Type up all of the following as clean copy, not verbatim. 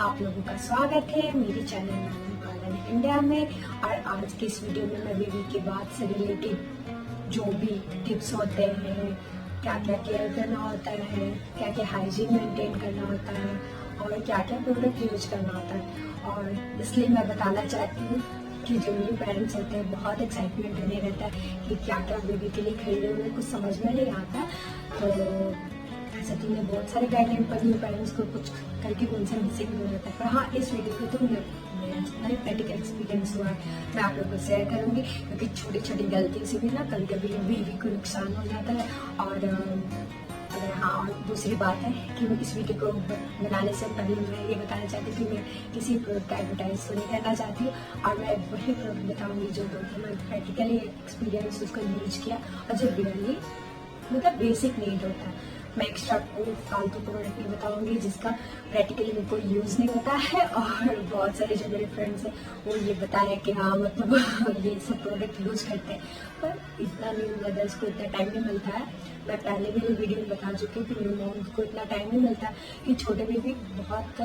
आप लोगों का स्वागत है मेरे चैनल नानी पालन इंडिया में। और आज के इस वीडियो में मैं बेबी के बाद से रिलेटेड जो भी टिप्स होते हैं, क्या क्या केयर करना होता है, क्या क्या हाइजीन मेंटेन करना होता है और क्या क्या प्रोडक्ट यूज करना होता है। और इसलिए मैं बताना चाहती हूँ कि जो न्यू पेरेंट्स होते हैं बहुत एक्साइटमेंट बने रहता है कि क्या क्या बेबी के लिए खरीदे, उन्हें कुछ समझ में नहीं आता। तो ऐसा तो मैं बहुत सारे गाइडलाइन पर न्यू पेरेंट्स को कुछ करके उनसे मिसिंग हो जाता है। पर हाँ, इस वीडियो पे तो मेरा जितना भी प्रैक्टिकल एक्सपीरियंस हुआ है मैं आप लोगों को शेयर करूंगी, क्योंकि छोटी छोटी गलती से भी ना कभी कभी बेबी को नुकसान हो जाता है। और अगर हाँ, और दूसरी बात है कि इस वीडियो को बनाने से पहले मैं ये बताना चाहती हूँ कि मैं किसी प्रोडक्ट का एडवर्टाइज तो नहीं करना चाहती हूँ, और मैं वही प्रोडक्ट बताऊँगी जो मैं प्रैक्टिकली एक्सपीरियंस उसको यूज किया और जो रियली मतलब बेसिक नीड होता है। मैं एक्स्ट्रा कोई फालतू प्रोडक्ट नहीं बताऊंगी जिसका प्रैक्टिकली मेरे को यूज़ नहीं होता है। और बहुत सारे जो मेरे फ्रेंड्स हैं वो ये बता रहे हैं कि हाँ मतलब ये सब प्रोडक्ट यूज करते हैं, पर इतना न्यू मदर्स को इतना टाइम नहीं मिलता है। मैं पहले भी वीडियो में बता चुकी हूँ कि न्यू मॉम्स को इतना टाइम नहीं मिलता कि छोटे बेबी बहुत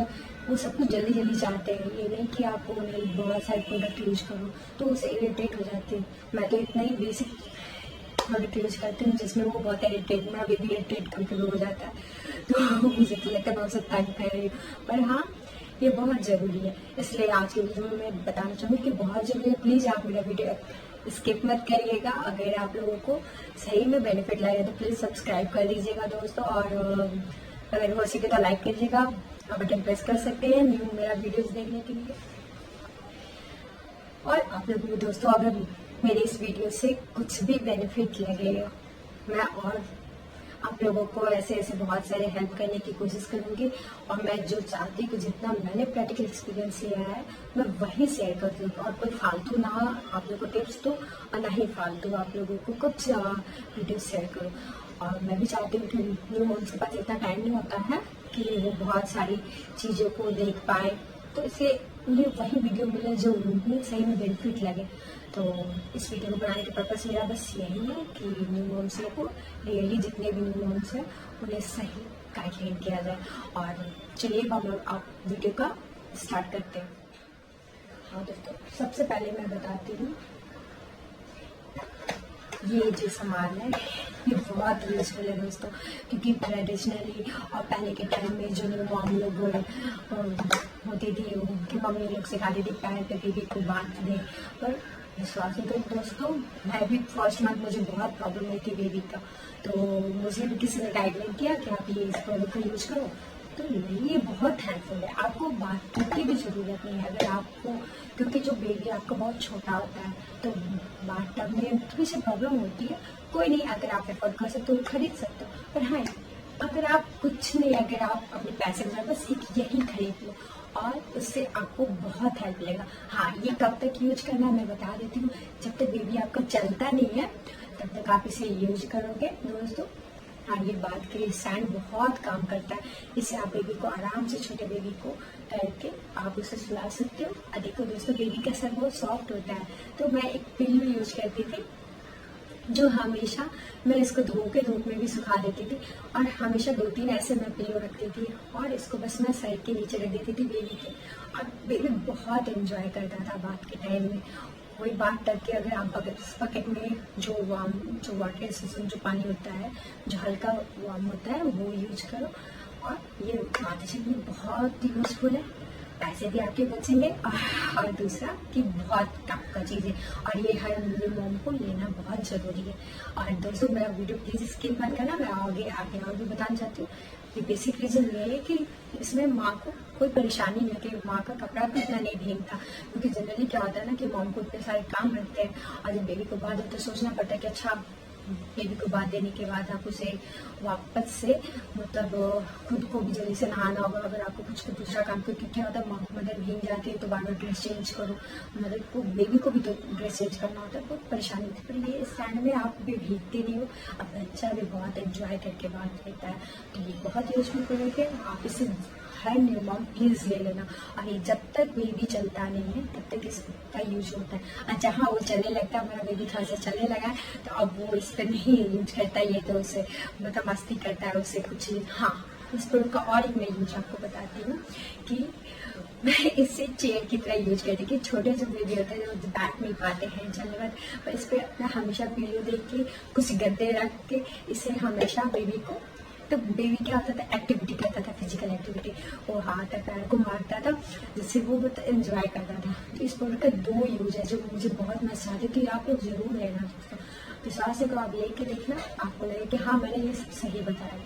वो सब कुछ जल्दी जल्दी चाहते हैं। ये नहीं कि आप उन्हें बहुत सारे प्रोडक्ट यूज करो तो उसे इरिटेट हो जाते हैं। मैं तो इतना ही बेसिक प्रोडक्ट यूज करती हूँ जिसमें वो बहुत इरिटेट, मेरा बेबी इरिटेट कभी हो जाता है तो मुझे तो लगता है मैं उसे तंग कर रही हूँ। पर हाँ, ये बहुत ज़रूरी है, इसलिए आज के वीडियो में मैं बताना चाहूँगी कि बहुत ज़रूरी है। प्लीज़ आप मेरा वीडियो स्किप मत करिएगा। अगर आप लोगों को सही में बेनिफिट लगे तो प्लीज़ सब्सक्राइब कर दीजिएगा दोस्तों, और अगर हो सके तो लाइक कीजिएगा, बटन प्रेस कर सकते हैं न्यू मेरा वीडियोस देखने के लिए। और आप लोगों को दोस्तों अगर मेरे इस वीडियो से कुछ भी बेनिफिट लगेगा, मैं और आप लोगों को ऐसे ऐसे बहुत सारे हेल्प करने की कोशिश करूंगी। और मैं जो चाहती हूँ जितना मैंने प्रैक्टिकल एक्सपीरियंस लिया है मैं वही शेयर करती हूँ, और कोई फालतू ना आप लोगों को टिप्स दो और ना ही फालतू आप लोगों को कुछ वीडियो शेयर करूँ। और मैं भी चाहती हूँ कि न्यू मॉम्स के पास इतना टाइम नहीं होता है कि वो बहुत सारी चीज़ों को देख पाए, तो इसे उन्हें वही वीडियो मिले जो उन्हें सही में बेनिफिट लगे। तो इस वीडियो को बनाने का पर्पस मेरा बस यही है कि न्यू मॉम्स को रियली जितने भी न्यू मॉम्स हैं उन्हें सही गाइडलाइन किया जाए। और चलिए हम लोग आप वीडियो का स्टार्ट करते हैं। हाँ दोस्तों, सबसे पहले मैं बताती हूँ ये जो सामान है ये बहुत यूजफुल है दोस्तों, क्योंकि ट्रेडिशनली और पहले के टाइम में जो मॉम लोग होती थी उनकी मम्मी लोग सिखाती थी पैर पे बेबी को बांध दे। पर विश्वास नहीं करो दोस्तों, मैं भी फर्स्ट मंथ मुझे बहुत प्रॉब्लम हुई थी बेबी का, तो मुझे भी किसी ने गाइडलाइन किया कि आप ये इस प्रोडक्ट को यूज करो। तो ये बहुत हेल्पफुल है, आपको बांटने की भी ज़रूरत नहीं है। अगर आपको, क्योंकि जो बेबी आपका बहुत छोटा होता है तो बाथटब में थोड़ी सी प्रॉब्लम होती है, कोई नहीं, अगर आप एफोर्ड कर सकते हो तो खरीद सकते हो। पर हाँ, अगर आप कुछ नहीं, अगर आप अपने पैसे में बस एक यही खरीद लो और उससे आपको बहुत हेल्प मिलेगा। हाँ, ये कब तक यूज करना मैं बता देती हूँ। जब तक बेबी आपका चलता नहीं है तब तक आप इसे यूज करोगे दोस्तों। हाँ, ये बात के लिए स्टैंड बहुत काम करता है। इससे आप बेबी को आराम से, छोटे बेबी को करके आप उसे सुला सकते हो। देखो दोस्तों, बेबी का सर बहुत सॉफ्ट होता है, तो मैं एक पिल्लो यूज करती थी जो हमेशा मैं इसको धो के धूप में भी सुखा देती थी, और हमेशा 2-3 ऐसे मैं पिल्लो रखती थी और इसको बस मैं सर के नीचे रख देती थी बेबी के। और बेबी बहुत एंजॉय करता था बात के टाइम में। वही बात करके अगर आप बकेट में जो वाटर सिस्टम जो पानी होता है जो हल्का वार्म होता है वो यूज करो। और ये बात बहुत यूजफुल है, पैसे भी आपके बचेंगे, और दूसरा कि बहुत काम का चीज़ है, और ये हर न्यू मॉम को लेना बहुत ज़रूरी है। और दोस्तों मेरा वीडियो प्लीज़ स्किप मत करना, मैं आगे और भी बताना चाहती हूँ। ये बेसिक रीज़न ये है कि इसमें माँ को कोई परेशानी नहीं होती, माँ का कपड़ा भी इतना नहीं भीगता। क्योंकि जनरली क्या होता है ना कि मॉम को इतने सारे काम रहते हैं, और जब बेबी को बाद तो सोचना पड़ता है कि अच्छा बेबी को बांध देने के बाद आप उसे वापस से मतलब खुद को भी जल्दी से नहाना होगा। अगर आपको कुछ दूसरा काम, क्योंकि क्या होता है मदर भीग जाती है तो बार बार ड्रेस चेंज करो, मदर को बेबी को भी तो ड्रेस चेंज करना होता है, बहुत परेशानी होती है। पर ये स्टैंड में आप भी भीगते नहीं हो, अब बच्चा भी बहुत एंजॉय करके बात रहता है। तो ये बहुत यूजफुल प्रोडक्ट है, आप इसे हर न्यू मॉम प्लीज़ ले लेना। और ये जब तक बेबी चलता नहीं है तब तक इसका यूज होता है। जहाँ वो चलने लगता है, मेरा बेबी थोड़ा सा चलने लगा है तो अब वो इस पर नहीं यूज करता, ये तो उसे मतलब मस्ती करता है, उससे कुछ हाँ इस प्रोडक्ट का और एक मैं यूज आपको बताती हूँ कि मैं इससे चेयर की तरह यूज करती हूँ कि छोटे जो बेबी होते हैं जो बैठ नहीं पाते हैं चलने बाद, पर इस पर अपना हमेशा पीलो देख के कुछ गद्दे रख के इसे हमेशा बेबी को, तो बेबी क्या होता था एक्टिविटी करता था, फिजिकल एक्टिविटी, वो हाथ पैर को मारता था जिससे वो बहुत एंजॉय करता था। तो इस प्रोडक्ट का 2 यूज है जो मुझे बहुत मजा आती है कि आप लोग जरूर लेना दोस्तों। विश्वास है को आप लेके देखना, आपको लगे कि हाँ मैंने ये सब सही बताया।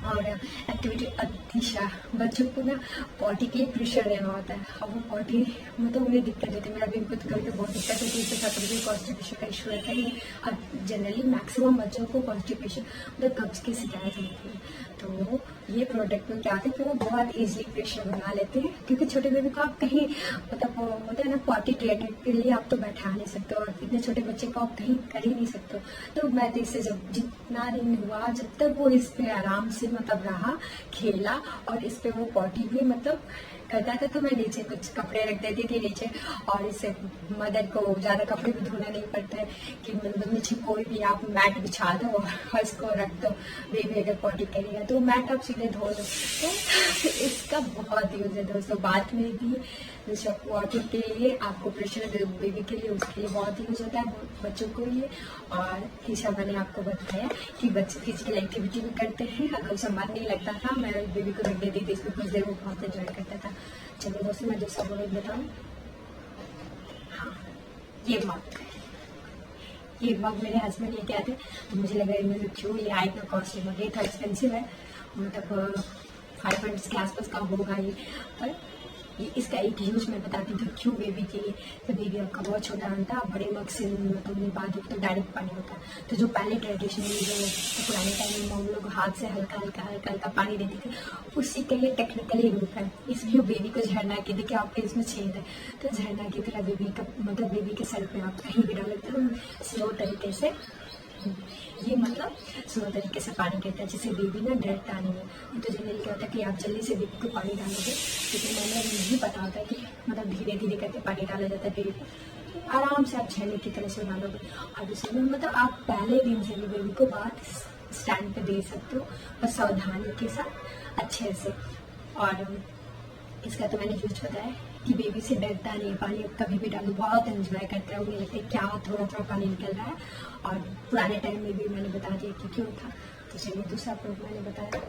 और एक्टिविटी अतिशा बच्चों को ना पॉटी के लिए प्रेशर देना होता है, अब वो पॉटी मतलब उन्हें दिक्कत होती है। मेरा भी उनको तो कभी तो बहुत दिक्कत होती है, इसके साथ मुझे कॉन्स्टिपेशन का इशू रहता ही है। और जनरली मैक्सिमम बच्चों को कॉन्स्टिपेशन मतलब कब्ज की शिकायत होती है। तो ये प्रोडक्ट में क्या होता है, वो बहुत ईजिली प्रेशर बना लेते हैं, क्योंकि छोटे बेबी को आप कहीं मतलब होता है ना पॉटी रिलेटेड के लिए आप तो बैठा नहीं सकते, और इतने छोटे बच्चे को आप कहीं कर ही नहीं सकते। तो मैं तो इससे जब जितना दिन हुआ जब तक वो इस पे आराम से मतलब रहा, खेला और इस पे वो पॉटी भी मतलब करता था, तो मैं नीचे कुछ कपड़े रख देती थी नीचे, और इससे मदर को ज़्यादा कपड़े भी धोना नहीं पड़ता है कि मतलब नीचे कोई भी आप मैट बिछा दो और इसको रख दो, बेबी अगर पॉटी करेगा तो मैट आप सीधे धो दो। तो इसका बहुत यूज है दोस्तों, बात में भी पॉटी के लिए आपको प्रेशर बेबी के लिए उसके लिए बहुत यूज होता है, बच्चों को लिए। और तीसरा मैंने आपको बताया कि बच्चे फिजिकल एक्टिविटी भी करते हैं, अगर उसे मन नहीं लगता था मैं बेबी को रख देती थी इसमें, कुछ देर वो बहुत एंजॉय करता था। चलो दोस्तों मैं दूसरा प्रोडक्ट बताऊँ। हाँ, ये मग मेरे हस्बैंड लेके आए थे, तो मुझे लगा इन्होंने क्यों ये आए, इतना कॉस्टली मग, ये था एक्सपेंसिव है, मतलब 500 के आसपास का होगा ये। पर इसका एक यूज मैं बताती हूँ क्यों बेबी के लिए। तो बेबी आपका बहुत छोटा होता है, बड़े मग से मतलब बाद तो डायरेक्ट पानी होता है। तो जो पहले ट्रेडिशनली जो तो पुराने टाइम में हम लोग हाथ से हल्का हल्का हल्का हल्का पानी देते थे, उसी के लिए टेक्निकली रूप है। इसमें बेबी को झरना के देखिए आपके इसमें छेद है, तो झरना की तरह बेबी का मतलब बेबी के सर पे आप कहीं भी डाल देते हो स्लो तरीके से, ये मतलब स्लो तरीके से पानी गिरता है जिससे बेबी ना डरता नहीं है। तो जनरली क्या होता है कि आप जल्दी से बेबी को पानी डालोगे, लेकिन मैंने नहीं पता होता है कि मतलब धीरे धीरे करके पानी डाला जाता है बेबी को, आराम से आप झरने की तरह से डालोगे। और दूसरे में मतलब आप पहले दिन से भी बेबी को बात स्टैंड पे दे सकते हो, बस सावधानी के साथ अच्छे से। और इसका तो मैंने यूज बताया कि बेबी से डरता नहीं, पानी कभी भी डालो बहुत एंजॉय करता है, उन्हें लगता है क्या थोड़ा थोड़ा पानी निकल रहा है। और पुराने टाइम में भी मैंने बता दिया कि क्यों था। तो चलिए दूसरा प्रोडक्ट मैंने बताया,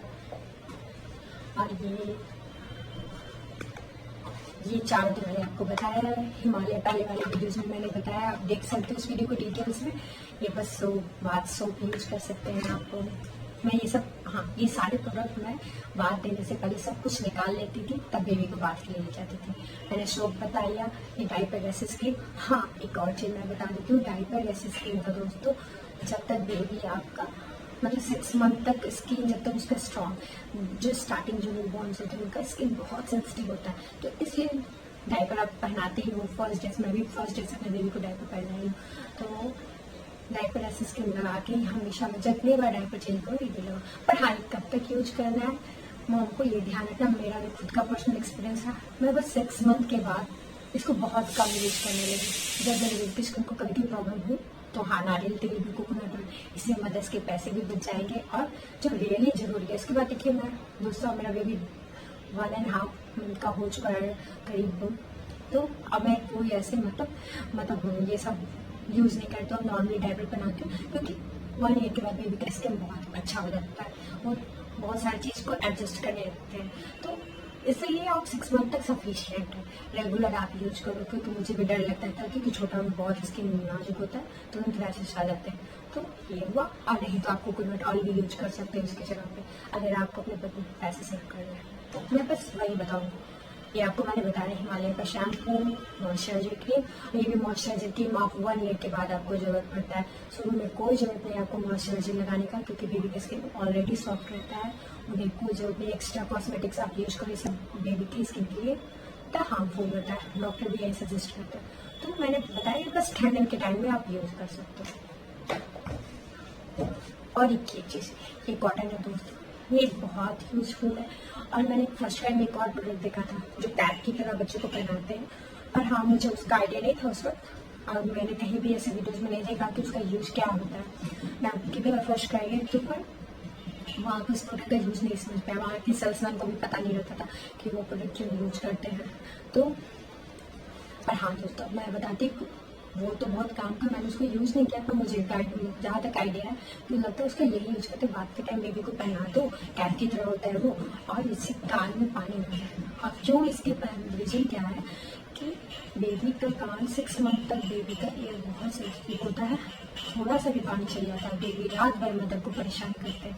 और ये 4 तो मैंने आपको बताया है, हिमालय पहले वाले वीडियोज में मैंने बताया, आप देख सकते हो उस वीडियो को डिटेल्स में। ये बस सोप यूज कर सकते हैं आपको। मैं ये सब, हाँ ये सारे प्रोडक्ट मैं बात देने से पहले सब कुछ निकाल लेती थी, तब बेबी को बात के लिए ले जाती थी। मैंने सोप बताया, ये डायपर रेसिस क्रीम। हाँ एक और चीज़ मैं बता देती हूँ, डायपर रेसिस क्रीम का दोस्तों जब तक बेबी आपका मतलब 6 मंथ तक स्किन जब तक उसका स्ट्रॉन्ग, जो स्टार्टिंग जो न्यू बॉर्न होते हैं उनका स्किन बहुत सेंसिटिव होता है, तो इसलिए डायपर आप पहनाते ही हो। फर्स्ट डे मैं भी फर्स्ट डे से अपने बेबी को डायपर पहना रही हूँ, तो डायपर ऐसे स्किन लगा के हमेशा मैं जितने बार डायपर चेंज करूँ ये लगा। पर हाँ कब तक यूज करना है मॉम को ये ध्यान रखना, मेरा भी खुद का पर्सनल एक्सपीरियंस है, मैं बस 6 मंथ के बाद इसको बहुत कम यूज करने लगी। जब मेरे बेबी की स्किन को कभी भी प्रॉब्लम हुई तो हाँ नारियल तेल भी कोकोनट ऑयल, इससे मदर्स के पैसे भी बच जाएंगे और जो रियली जरूरी है। इसके बाद देखिए मैं दोस्तों मेरा बेबी 1.5 मंथ का हो चुका है करीब, तो अब मैं कोई ऐसे मतलब ये सब यूज़ नहीं करता हूँ, नॉर्मली डायपर बनाती हूँ, क्योंकि 1 ईयर के बाद बेबी का स्किन बहुत अच्छा हो जाता है और बहुत सारी चीज़ को एडजस्ट करने लगते हैं। तो इसलिए आप 6 मंथ तक सफिशियंट है, रेगुलर आप यूज करो, क्योंकि मुझे भी डर लगता था क्योंकि छोटा में बहुत स्किन नाजुक होता है, तुरंत रैशेस आ जाते हैं। तो ये हुआ, और नहीं तो आप कोकोनट ऑयल भी यूज कर सकते हैं इसकी जगह पे, अगर आपको अपने पैसे सेव करना है। तो मैं बस वही बताऊँगी, ये आपको मैंने बताया हिमालय का शैम्पू, मॉइस्चराइजर क्रीम। ये भी मॉइस्चराइजर क्रीम आप 1 ईयर के बाद आपको जरूरत पड़ता है, शुरू में कोई जरूरत नहीं आपको मॉइस्चराइजर लगाने का, क्योंकि बेबी का स्किन ऑलरेडी सॉफ्ट रहता है, उन्हें कोई जरूरत नहीं एक्स्ट्रा कॉस्मेटिक्स आप यूज करो इसे बेबी की स्किन के लिए, तो हार्मफुल होता है, डॉक्टर भी यही सजेस्ट करते हैं। तो मैंने बताया बस ठंड के टाइम में आप यूज कर सकते हो। और एक चीज़, ये कॉटन है दोस्तों, ये बहुत यूजफुल है। और मैंने फर्स्ट टाइम एक और प्रोडक्ट देखा था जो टैग की तरह बच्चों को पहनाते हैं, और हाँ मुझे उसका आइडिया नहीं था उस वक्त, और मैंने कहीं भी ऐसे वीडियोस में नहीं देखा कि उसका यूज क्या होता है। मैं आपकी भी फर्स्ट ट्राई के ऊपर वहाँ पर उस प्रोडक्ट का यूज़ नहीं समझ पाया, वहाँ के सेल्समैन को भी पता नहीं रहता था कि वो प्रोडक्ट क्यों यूज करते हैं। तो पर हाँ दोस्तों, मैं बताती वो तो बहुत काम का, मैंने उसको यूज़ नहीं किया, पर मुझे जहाँ तक आइडिया है मुझे लगता है उसका यही यूज करते, बात के टाइम बेबी को पहना दो, कैप की तरह होता है वो, और इससे कान में पानी होता है। अब जो इसके रीजन क्या है कि बेबी का कान 6 मंथ तक बेबी का ईयर बहुत सेंसिटिव होता है, थोड़ा सा भी पानी चल जाता है बेबी रात भर मदर को परेशान करते हैं।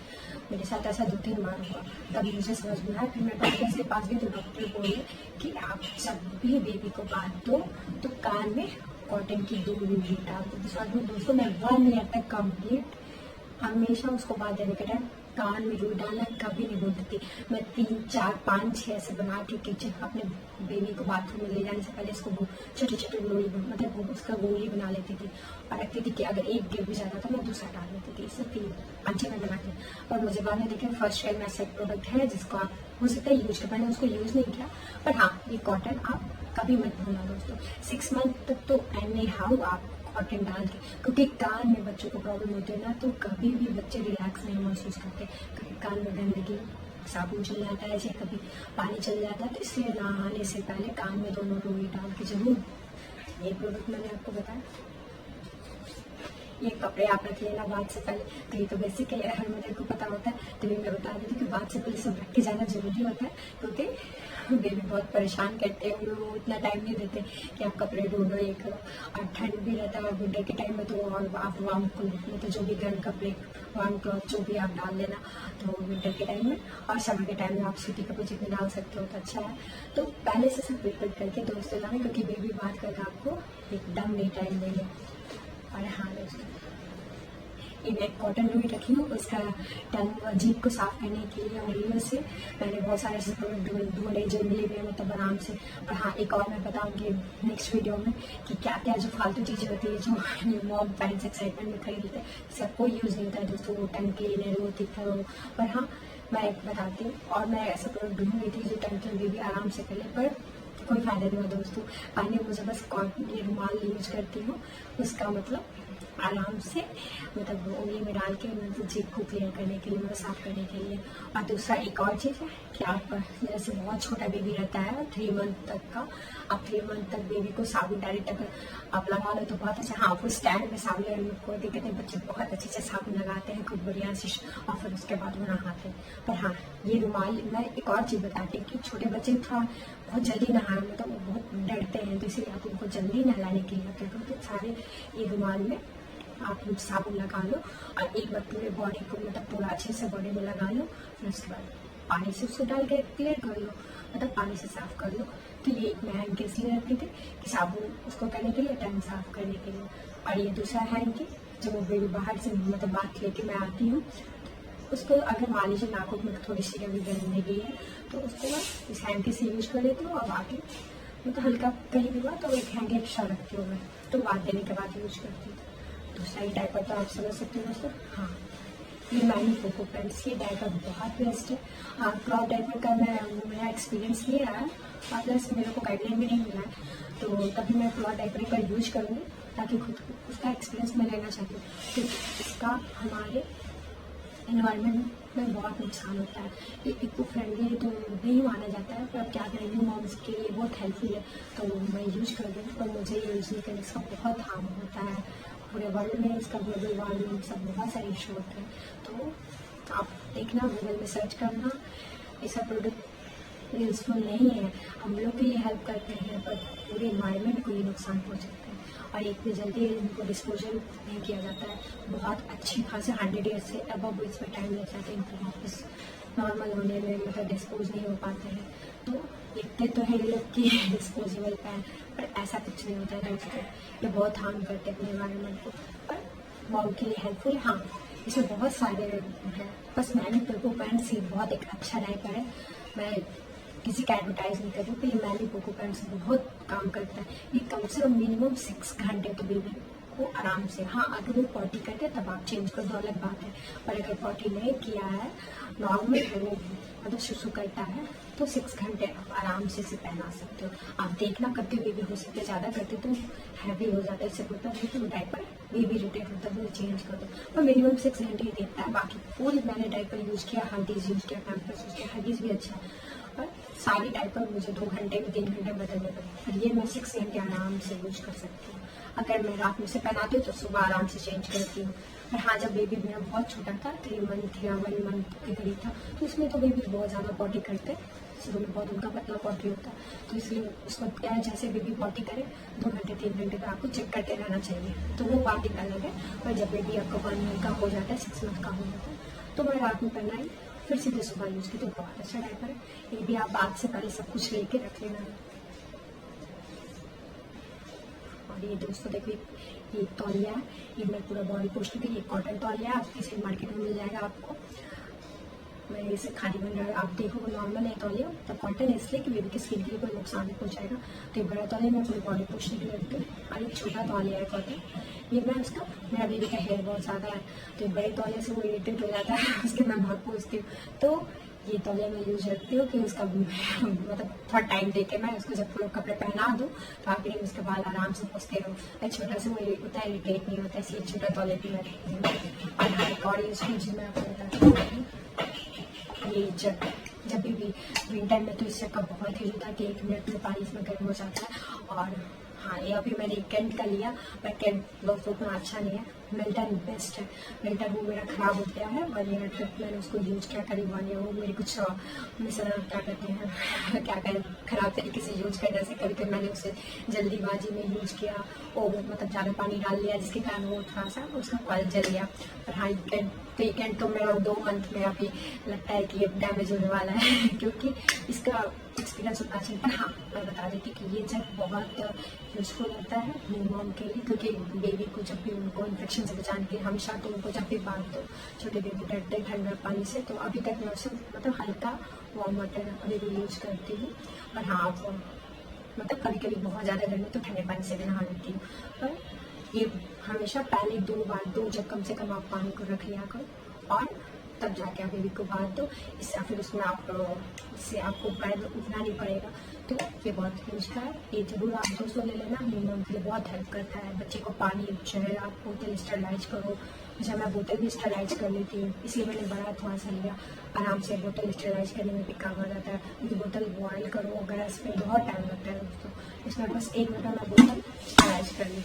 मेरे साथ ऐसा 2-3 बार हुआ, तब मुझे समझ में आया। फिर मैं डॉक्टर के पास गई तो डॉक्टर बोले कि आप जब भी बेबी को बांध दो तो कान में कॉटन की 2 यूनिट डाल दो। दोस्तों मैं 1 ईयर तक कंप्लीट हमेशा उसको बांध देने के टाइम कान में रुई डालना कभी नहीं बोलती थी। मैं 3, 4, 5, 6 ऐसे बना के किचन अपने बेबी को बाथरूम में ले जाने से पहले इसको छोटे छोटे गोली मतलब उसका गोली बना लेती थी और रखती थी कि अगर एक गिर भी जाता था मैं दूसरा डाल लेती थी। इससे 3-5 में बना के, और मुझे बाद में देखे फर्स्ट टाइम ऐसा एक प्रोडक्ट है जिसको आप हो सकता है यूज कर, मैंने उसको यूज नहीं किया, पर हाँ ये कॉटन आप कभी मत भूलना दोस्तों। 6 मंथ तक तो एनी हाउ आप कॉटन डाल के, क्योंकि कान में बच्चों को प्रॉब्लम होती है ना, तो कभी भी बच्चे रिलैक्स नहीं महसूस करते। कभी कान में गंदगी साबुन चल जाता है, चाहे कभी पानी चल जाता है, तो इसलिए नहाने से पहले कान में दोनों रुई डाल के जरूर। ये प्रोडक्ट मैंने आपको बताया, ये कपड़े आप रख लेना बात से पहले, तो ये तो बेसिक है, हर मदर को पता होता है, तो मैं बता देती हूँ कि बात से पहले सब रख के जाना जरूरी होता है, क्योंकि बेबी बहुत परेशान करते हैं, वो इतना टाइम नहीं देते कि आप कपड़े ढूंढो ये करो, और ठंड भी रहता है, और विंटर के टाइम में तो और आप वार्म क्लॉथ में तो जो भी गर्म कपड़े वार्म क्लॉथ जो भी आप डाल लेना, तो विंटर के टाइम में और समर के टाइम में आप सूती कपड़े जितने डाल सकते हो तो अच्छा है। तो पहले से सब प्रिपेयर करके दोस्तों लाएं, क्योंकि बेबी बात करके आपको एकदम नहीं टाइम देंगे। और हाँ दोस्तों, ये मैं कॉटन रुई रखी हूँ, उसका टंग जीभ को साफ करने के लिए उंगलियों से मैंने बहुत सारे ऐसे प्रोडक्ट ढूंढे जो मिले हुए मतलब आराम से। और हाँ एक और मैं बताऊँगी नेक्स्ट वीडियो में कि क्या क्या जो फालतू चीज़ें होती है जो मॉम पेरेंट्स एक्साइटमेंट में खरीदते हैं, इसका कोई यूज़ नहीं होता है दोस्तों, वो टंग क्लीनर वो तिखर हो। पर हाँ मैं बताती हूँ, और मैं ऐसा प्रोडक्ट ढूंढ रही थी जो टंग क्लीनर भी आराम से कर ले, पर कोई फायदा नहीं हुआ दोस्तों। पानी मुझे बस ये रुमाल यूज करती हूँ, उसका मतलब आराम से मतलब उंगली में डाल के मतलब जीभ को क्लियर करने के लिए, मतलब साफ करने के लिए। और दूसरा एक और चीज़ है कि आप जैसे बहुत छोटा बेबी रहता है 3 मंथ तक का, आप 3 मंथ तक बेबी को साबुन डायरेक्ट अगर आप लगा लो तो बहुत अच्छा। हाँ वो स्टैंड में साबुन को दिक्कत है, बच्चे बहुत अच्छे से साबुन लगाते हैं खूब बढ़िया से, और फिर उसके बाद वो नहाते हैं। पर हाँ ये रुमाल मैं एक और चीज़ बताती हूँ कि छोटे बच्चे थोड़ा बहुत जल्दी नहाने में तो वो बहुत डरते हैं, तो इसलिए आप उनको जल्दी नहलाने के लिए तो सारे ये रुमाल में आप साबुन लगा लो और एक बार पूरे बॉडी को मतलब पूरा अच्छे से बॉडी में लगा लो, फिर उसके बाद पानी से उसको डाल के क्लियर कर लो, मतलब पानी से साफ कर लो। तो ये एक मैं हैंड इसलिए रखती थी कि साबुन उसको करने के लिए, टंग साफ करने के लिए। और ये दूसरा हैंड की जो बेबी बाहर से मतलब बात लेके मैं आती हूँ, उसको अगर मान लीजिए नाखून में थोड़ी सी कभी गंदगी है तो उसको मैं इस हैंड से यूज कर लेती हूँ, और आके मतलब हल्का कहीं भी हुआ तो एक हैंड एक्स्ट्रा रखती हूँ मैं, तो बात देने के बाद यूज करती हूँ। दूसरा ही डायपर तो आप समझ सकते हो दोस्तों। हाँ ये मैनी कोको पेंट्स, ये डायपर बहुत बेस्ट है। हाँ क्लॉथ डायपर का मेरा एक्सपीरियंस नहीं रहा है, और प्लस मेरे को गाइडलाइन भी नहीं मिला है, तो तभी मैं क्लॉथ डायपर का यूज करूँगी ताकि खुद उसका एक्सपीरियंस मैं लेना चाहती हूँ, क्योंकि इसका हमारे एनवायरनमेंट में बहुत नुकसान होता है। ये इको फ्रेंडली तो नहीं माना जाता है, पर अब क्या करेंगे, मॉम्स के लिए बहुत हेल्पफुल है, तो मैं यूज कर दूँ। पर मुझे ये यूज नहीं करने इसका बहुत हार्म होता है, पूरे वर्ल्ड में इसका ग्लोबल वार्मिंग सब बहुत सारे इशू होते हैं। तो आप देखना, गूगल में सर्च करना, ऐसा प्रोडक्ट यूजफुल नहीं है, हम लोग के लिए हेल्प करते हैं पर पूरे इन्वायरमेंट को ये नुकसान पहुँचाते हैं, और इतनी जल्दी इनको डिस्पोजल नहीं किया जाता है। बहुत अच्छी खासी 100 ईयर्स से अबव इसमें टाइम लग जाता है इनको वापस नॉर्मल होने में, मतलब डिस्पोज नहीं हो पाते हैं। तो लिखते तो है ये लोग कि डिस्पोजेबल पैन, पर ऐसा कुछ नहीं होता है दोस्तों, ये बहुत हार्म करते हैं अपने एनवायरनमेंट को, पर मॉम के लिए हेल्पफुल। हाँ इसमें बहुत सारे हैं, बस मैनी कोको पैंट्स ही बहुत एक अच्छा डायपर है, मैं किसी का एडवर्टाइज नहीं कर रही हूँ, तो ये मैनी कोको पैंट्स बहुत काम करता है। ये कम से कम मिनिमम 6 घंटे तो बेबी वो आराम से, हाँ अगर वो पॉटी करते तब आप चेंज कर दो, अलग बात है, पर अगर पॉटी नहीं किया है, नॉर्मल वो मतलब सुसु करता है, तो 6 घंटे आप आराम से इसे पहना सकते हो। आप देखना करते हुए भी हो सकते, ज़्यादा करते तो हैवी हो जाता है, इससे बोलता है तो डायपर बेबी रिटेट होता है, वो चेंज कर दो, पर मिनिमम 6 घंटे ही देता है। बाकी पूरी मैंने डायपर यूज़ किया, हगीज़ यूज़ किया, पैम्पर्स यूज़ किया, हगीज़ भी अच्छा है, पर सारी डायपर मुझे 2 घंटे में 3 घंटे बदलने पड़े, पर ये मैं 6 घंटे आराम से यूज कर सकती हूँ। अगर मैं रात में से पहनाती हूँ तो सुबह आराम से चेंज करती हूँ। पर हाँ, जब बेबी मेरा बहुत छोटा था, 3 मंथ या 1 मंथ के करीब था, तो इसमें तो बेबी बहुत ज़्यादा पॉटी करते, शुरू में बहुत उनका पतला पॉटी होता है, तो इसलिए उसको क्या है, जैसे बेबी पॉटी करे 2 घंटे 3 घंटे का आपको चेक करते रहना चाहिए, तो वो बात एक अलग है। पर जब बेबी आपका 1 मंथ का हो जाता है, 6 मंथ का हो जाता है, तो मैं रात में पहनाई, फिर सीधे सुबह यूज़ की, तो बहुत अच्छा डायपर है। ये भी आप बाद से पहले सब कुछ लेके रख लेना। और ये दोस्तों देखो, ये तौलिया है, ये मैं पूरा बॉडी पोस्ट की, ये कॉटन तौलिया है, आपके से मार्केट में मिल जाएगा आपको। मैं इसे खाली बन रहा है, आप देखो वो नॉर्मल है तौलिया, तो कॉटन है इसलिए कि बेबी की स्किन के लिए कोई नुकसान नहीं पहुंचाएगा। तो ये बड़ा तौलिया मैं पूरी बॉडी पोस्ट के लिए रखती हूँ, और एक छोटा तौलिया है कॉटन, ये मैं उसका, मेरा बेबी का हेयर बहुत ज़्यादा है, तो बड़े तौलिया से वो इरिटेट हो जाता है, उसके मैं बहुत पूछती हूँ, तो ये तौलिया मैं यूज रखती हूँ कि उसका मतलब थोड़ा टाइम देके मैं उसको जब पूरा कपड़े पहना दूँ तो आगे उसके बाल आराम से पोंछते रहो, छोटा से वो उतना इरिटेट नहीं होता, इसलिए छोटा तौलिया भी मैं रखती हूँ। और यूज कीजिए, मैं आपको बताती हूँ, ये जब भी विंटर में तो इससे का बहुत ही होता है कि 1 मिनट में पानी इसमें गर्म हो जाता है। और हाँ, ये अभी मैंने कैंट का लिया, पर कैंट दोस्तों उतना अच्छा नहीं है, मिल्टन बेस्ट है। मिल्टन वो मेरा ख़राब हो गया है, 1 ईयर तक मैंने उसको यूज किया, करीब 1 ईयर, वो मेरे कुछ मिसर क्या कहते हैं क्या कहें, ख़राब तरीके से यूज करने से कभी कभी मैंने उसे जल्दीबाजी में यूज किया, और मतलब ज़्यादा पानी डाल लिया, जिसके कारण वो थोड़ा सा उसका कॉइल जल गया। पर हाँ, कैंट तो मेरा 2 मंथ में अभी लगता है कि ये डैमेज होने वाला है क्योंकि इसका एक्सपीरियंस उतना चाहिए। पर हाँ, मैं बता देती कि ये जब बहुत यूजफुल होता है न्यू मॉम के लिए, क्योंकि बेबी को जब भी उनको इन्फेक्शन से बचाने के लिए हमेशा तो उनको जब भी बांध दो, छोटे बेबी डरते ठंडा पानी से, तो अभी तक मैं उसे मतलब हल्का वार्म वाटर अभी भी यूज करती हूँ। पर हाँ, मतलब कभी कभी बहुत ज़्यादा गर्मी तो ठंडे पानी से भी नहा लेती हूँ, पर ये हमेशा पहले 2 बार दो, जब कम से कम आप पानी को रख लिया करो, और तब जाके आप बेबी को बांध दो, इससे फिर उसमें इससे आपको पैर उठना नहीं पड़ेगा। तो ये बहुत यूज का है, ये जरूर आप दोस्तों ले लेना, न्यूमोनिया के लिए बहुत हेल्प करता है। बच्चे को पानी चाहिए, आप बोतल स्टरलाइज करो, अच्छा मैं बोतल भी स्टरलाइज कर लेती हूँ, इसलिए मैंने बड़ा थोड़ा सा लिया, आराम से बोतल स्टरलाइज करने में भी काम आ जाता है, क्योंकि बोतल बॉयल करो गैस पे बहुत टाइम लगता है दोस्तों, इसमें बस 1 मिनट में बोतल स्टरलाइज कर ली,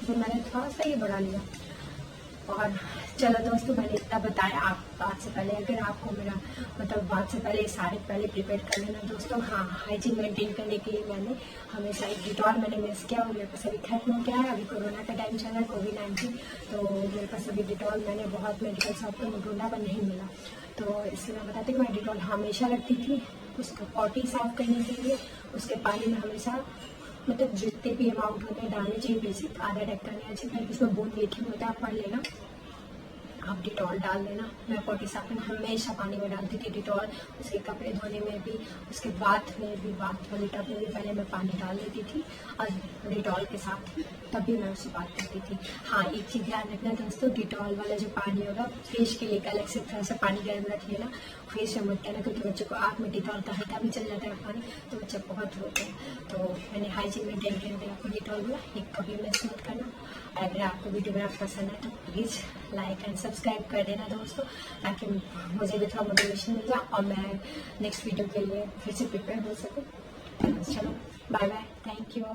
तो मैंने थोड़ा सा ये बढ़ा लिया। और चलो दोस्तों, मैंने इतना बताया, आप बात से पहले अगर आपको मेरा मतलब बात से पहले सारे पहले प्रिपेयर कर लेना दोस्तों। हाँ, हाइजीन मेंटेन करने के लिए मैंने हमेशा एक डिटॉल मैंने मिस किया, और मेरे पास अभी खत्म हो गया है, अभी कोरोना का टाइम चल रहा है, कोविड-19, तो मेरे पास अभी डिटॉल मैंने बहुत मेडिकल शॉप पर ढूंढा पर नहीं मिला, तो इसलिए मैं बताती हूँ, मैं डिटॉल हमेशा रखती थी उसका पॉटी साफ करने के लिए, उसके पानी में हमेशा मतलब जितने भी अमाउंट होते हैं डालने चाहिए, बेसिक आधा ढक्कन या चाहिए, उसमें बहुत मीठी होता है, आप पढ़ लेना, आप डिटॉल डाल लेना। मैं पॉटी साफ में हमेशा पानी में डालती थी डिटॉल, उसके कपड़े धोने में भी, उसके बाथ में भी, बाथ वाले टब में भी पहले मैं पानी डाल देती थी और डिटॉल के साथ तभी मैं उससे बात करती थी। हाँ, एक चीज़ ध्यान रखना दोस्तों, डिटॉल वाला जो पानी होगा फेस के लिए अलग से थोड़ा सा पानी गर्म रख लेना, फेस में मत करना, क्योंकि बच्चों को आँख में डिटॉल का हल्का भी चल जाता है पानी, तो बच्चे बहुत रोते हैं। तो मैंने हाइजीन मेंटेन करने के लिए आपको डिटॉल बोला, एक कभी मिस मत करना। अगर आपको वीडियो मेरा पसंद है तो प्लीज़ लाइक एंड सब्सक्राइब कर देना दोस्तों, ताकि मुझे भी थोड़ा मोटिवेशन मिल जाए और मैं नेक्स्ट वीडियो के लिए फिर से प्रिपेयर हो सकूँ। चलो बाय बाय, थैंक यू।